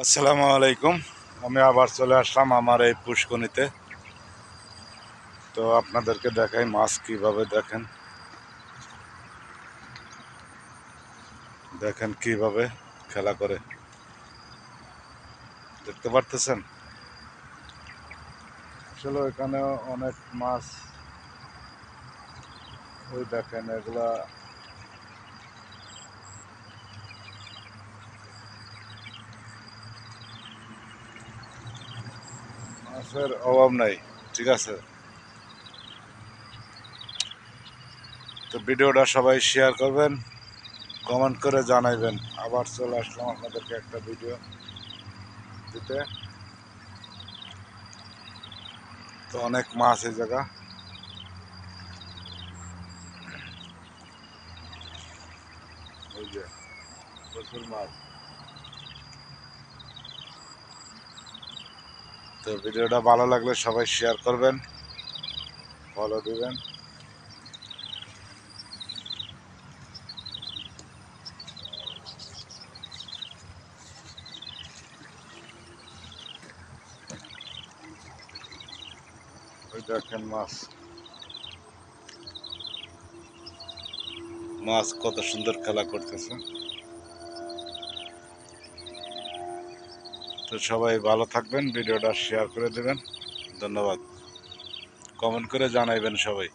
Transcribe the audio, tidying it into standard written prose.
আসসালামু আলাইকুম। আমি আবার চলে আসলাম আমার এই পুষ্কনিতে। তো আপনাদেরকে দেখাই মাছ কিভাবে দেখেন দেখেন কিভাবে খেলা করে, দেখতে পারতেছেন। আসলে এখানে অনেক মাছ, ওই দেখেন এগুলা মাছের অভাব নাই। ঠিক আছে, তো ভিডিওটা সবাই শেয়ার করবেন, কমেন্ট করে জানাইবেন। আবার চলে আসলাম আপনাদেরকে একটা ভিডিও দিতে। তো অনেক মাছ এই জায়গা, এই যে প্রচুর মাছ। তো ভিডিওটা ভালো লাগলে সবাই শেয়ার করবেন, ফলো দিবেন। ওই দেখেন মাছ, মাছ কত সুন্দর খেলা করতেছে। তো সবাই ভালো থাকবেন, ভিডিওটা শেয়ার করে দেবেন। ধন্যবাদ। কমেন্ট করে জানাইবেন সবাই।